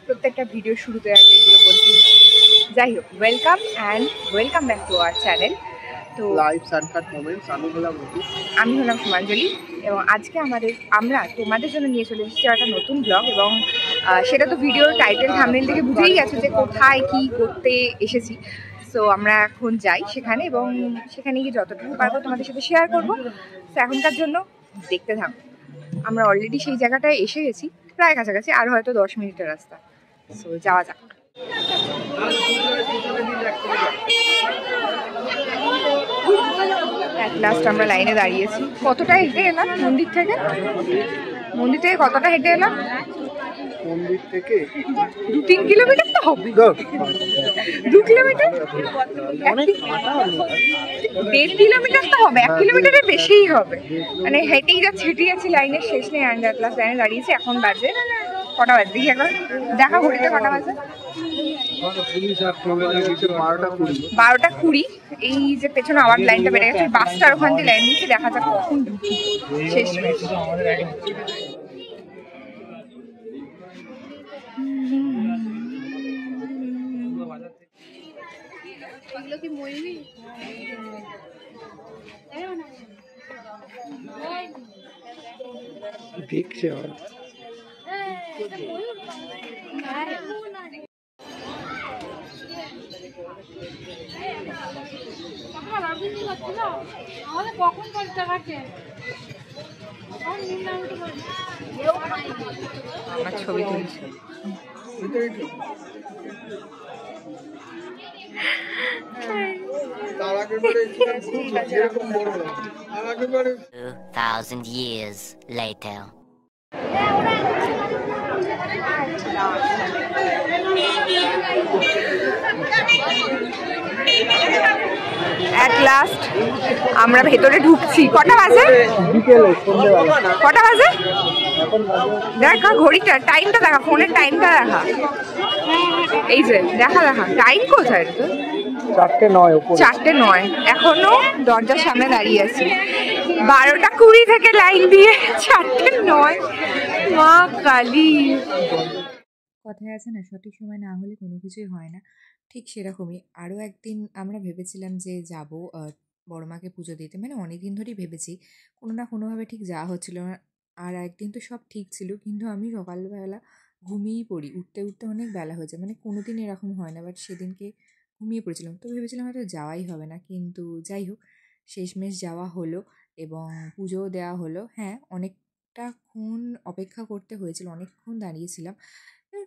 প্রত্যেকটা ভিডিও শুরুতে আগে এগুলো বলতেই হয়। যাই হোক, welcome back to our channel. তো আমি হলাম সুমাঞ্জলি এবং আজকে আমরা তোমাদের জন্য নিয়ে চলে এসেছি একটা নতুন ব্লগ। এবং সেটা তো ভিডিওর টাইটেল থাম্বনেল থেকে বুঝেই গেছে যে কোথায় কি করতে এসেছি। সো আমরা এখন যাই সেখানে এবং সেখানে গিয়ে যতটুকু পারবো তোমাদের সাথে শেয়ার করবো। তো এখনকার জন্য দেখতে থাকো। আমরা অলরেডি সেই জায়গাটায় এসে গেছি, প্রায় কাছাকাছি, আর হয়তো 10 মিনিটের রাস্তা। সো যাওয়া যাক। অ্যাট লাস্ট আমরা লাইনে দাঁড়িয়েছি। কতটা হেঁটে এলাম মন্দির থেকে কতটা হেঁটে এলাম? মন্দির থেকে 2-3 কিলোমিটার তো হবে। 2 কিলোমিটার, 1.5 কিলোমিটার তো হবে। 1 কিলোমিটারের বেশিই হবে। মানে হেঁটেই যাচ্ছি লাইনের শেষ নেই। অ্যান্ড অ্যাট লাস্ট লাইনে দাঁড়িয়েছি। এখন বাজে কটা বাজে দেখি এখন, দেখা ঘড়িতে কটা বাজে? 12:20। এই যে পেছনে আবার লাইনটা বেড়ে গেছে, বাসটার ওখান দিয়ে লাইন নিয়েছি। দেখা যাক কখন ঢুকি শেষ মেশ। দেখছে কখন আমার ছবি তুলছি। 2,000 years later. At last আমরা ভেতরে ঢুকছি। কটা বাজে? কটা বাজে? দেখা ঘড়িটা, টাইমটা দেখা, ফোনের টাইমটা দেখা। এই যে দেখা টাইম কোথায়? 4:09। এখনো দরজার সামনে দাঁড়িয়ে আছি। 12:20 থেকে লাইন দিয়ে 4:09। মা কালী। কথায় আছে না, সঠিক সময় না হলে কোনো কিছুই হয় না। ঠিক সেরকমই আরও একদিন আমরা ভেবেছিলাম যে যাব বড় মাকে পুজো দিতে। মানে অনেক দিন ধরেই ভেবেছি, কোনো না কোনোভাবে ঠিক যাওয়া হচ্ছিল না। আর একদিন তো সব ঠিক ছিল, কিন্তু আমি সকালবেলা ঘুমিয়েই পড়ি। উঠতে অনেক বেলা হয়ে যায়। মানে কোনো দিন এরকম হয় না, বাট সেদিনকে ঘুমিয়ে পড়েছিলাম। তো ভেবেছিলাম হয়তো যাওয়াই হবে না, কিন্তু যাই হোক শেষমেশ যাওয়া হলো এবং পুজোও দেওয়া হলো। হ্যাঁ, অনেকটাক্ষণ অপেক্ষা করতে হয়েছিল, অনেকক্ষণ দাঁড়িয়েছিলাম।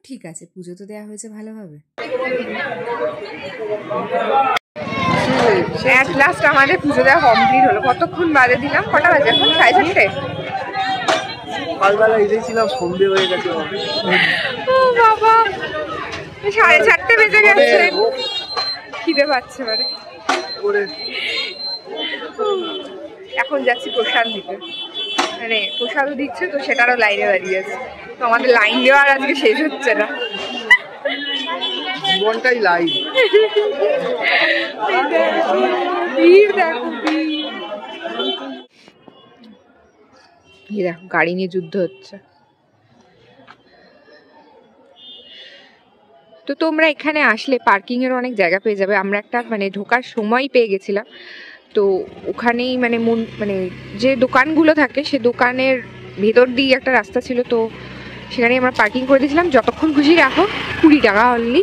ঠিক আছে, পুজো তো দেওয়া হয়েছে ভালোভাবে। অ্যাট লাস্ট আমাদের পুজো দেওয়া কমপ্লিট হলো। কতক্ষণ বাদে দিলাম? কটা বাজে এখন? 4:30। সকালবেলা এসেছিলাম, সন্ধে হয়ে গেছে। ও বাবা, 4:30 বেজে গেছে। খিদে পাচ্ছে মানে। এখন যাচ্ছি প্রসাদ দিতে। মানে প্রসাদও দিচ্ছে তো, সেটারও লাইনে দাঁড়িয়ে আছে। তো আমাদের লাইন দেওয়ার আজকে শেষ হচ্ছে না। জীবনটাই লাইন। দেখো গাড়ি নিয়ে যুদ্ধ হচ্ছে। তো তোমরা এখানে আসলে পার্কিং এর অনেক জায়গা পেয়ে যাবে। আমরা একটা মানে ঢোকার সময় পেয়ে গেছিলাম, তো ওখানেই মানে যে দোকানগুলো থাকে সে দোকানের ভেতর দিয়ে একটা রাস্তা ছিল, তো সেখানেই আমরা পার্কিং করে দিয়েছিলাম। যতক্ষণ খুশি রাখো, 20 টাকা অনলি।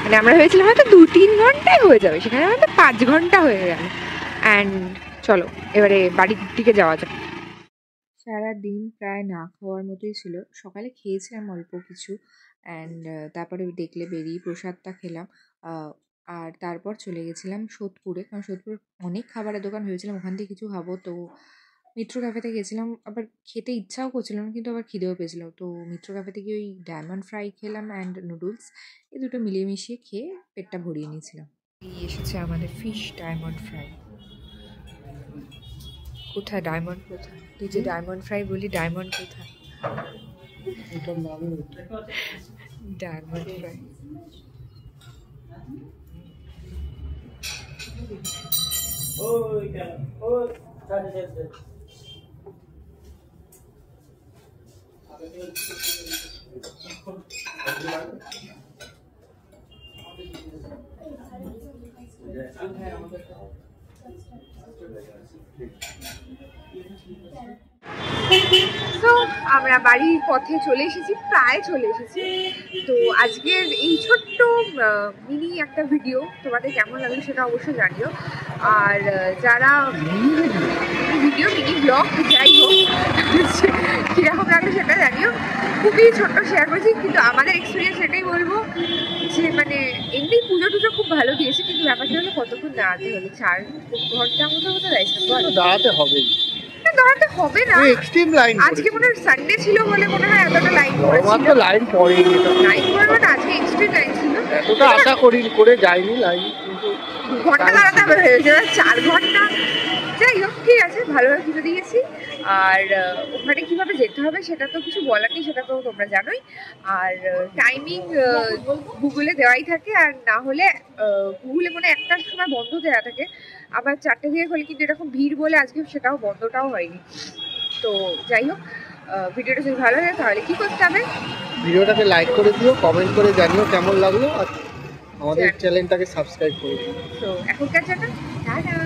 মানে আমরা ভেবেছিলাম হয়তো 2-3 ঘন্টায় হয়ে যাবে, সেখানে হয়তো 5 ঘন্টা হয়ে গেল। অ্যান্ড চলো এবারে বাড়ির দিকে যাওয়া যাক। সারাদিন প্রায় না খাওয়ার মতোই ছিল। সকালে খেয়েছিলাম অল্প কিছু, অ্যান্ড তারপরে দেখলে বেরিয়ে প্রসাদটা খেলাম। আর তারপর চলে গেছিলাম সোদপুরে, কারণ সোদপুরে অনেক খাবারের দোকান ভেবেছিলাম ওখান থেকে কিছু খাবো। তো মিত্র ক্যাফেতে গেছিলাম, আবার খেতে ইচ্ছাও করছিলাম না, কিন্তু আবার খিদেও পেয়েছিল। তো মিত্র ক্যাফে থেকে ওই ডায়মন্ড ফ্রাই খেলাম অ্যান্ড নুডলস, এই দুটো মিলিয়ে মিশিয়ে খেয়ে পেটটা ভরিয়ে নিয়েছিলাম। এসেছে আমাদের ফিশ ডায়মন্ড ফ্রাই। কোথায় ডায়মন্ড? কোথায়? তুই যে ডায়মন্ড ফ্রাই বলি, ডায়মন্ড কোথায়? Diamond fry. তো আমরা বাড়ির পথে চলে এসেছি, প্রায় চলে এসেছি। তো আজকের এই ছোট্ট মিনি একটা ভিডিও তোমাদের কেমন লাগলো সেটা অবশ্যই জানিও। আর যারা ভিডিও মিনি ব্লগ যাই হোক কীরকম লাগলো সেটা জানিও। খুবই ছোট্ট শেয়ার করেছি, কিন্তু আমাদের এক্সপিরিয়েন্স এটাই বলবো যে মানে এমনি পুজো টুজো খুব ভালো দিয়েছে, কিন্তু ব্যাপারটা হলো কতক্ষণ দাঁড়াতে হলো, 4 ঘন্টা মতো দাঁড়াতে হবে, দাঁড়াতে হবে না। এক্সট্রিম লাইন আজকে মনে হয় সানডে ছিল বলে মনে হয় এতটা লাইন আমার পড়েছিল। তো লাইন পড়েনি, লাইন পড়বে না, আজকে এক্সট্রিম লাইন ছিল। এতটা আশা করে যায়নি লাইন, কিন্তু 2 ঘন্টা দাঁড়াতে হবে হয়েছে, 4 ঘন্টা। যাই হোক, ঠিক আছে, ভালোভাবে পুজো দিয়েছি। আর ওখানে কিভাবে যেতে হবে সেটা তো কিছু বলার নেই, সেটা তো তোমরা জানোই। আর টাইমিং গুগলে দেওয়াই থাকে, আর না হলে গুগলে মানে 1টার সময় বন্ধ দেওয়া থাকে, আবার 4টে থেকে খোলে, কিন্তু এরকম ভিড় বলে আজকে সেটাও বন্ধটাও হয়নি। তো যাই হোক, ভিডিওটা যদি ভালো লাগে তাহলে কি করতে হবে, ভিডিওটাকে লাইক করে দিও, কমেন্ট করে জানিও কেমন লাগলো, আর আমাদের চ্যানেলটাকে সাবস্ক্রাইব করে দিও। তো এখনকার জন্য টাটা।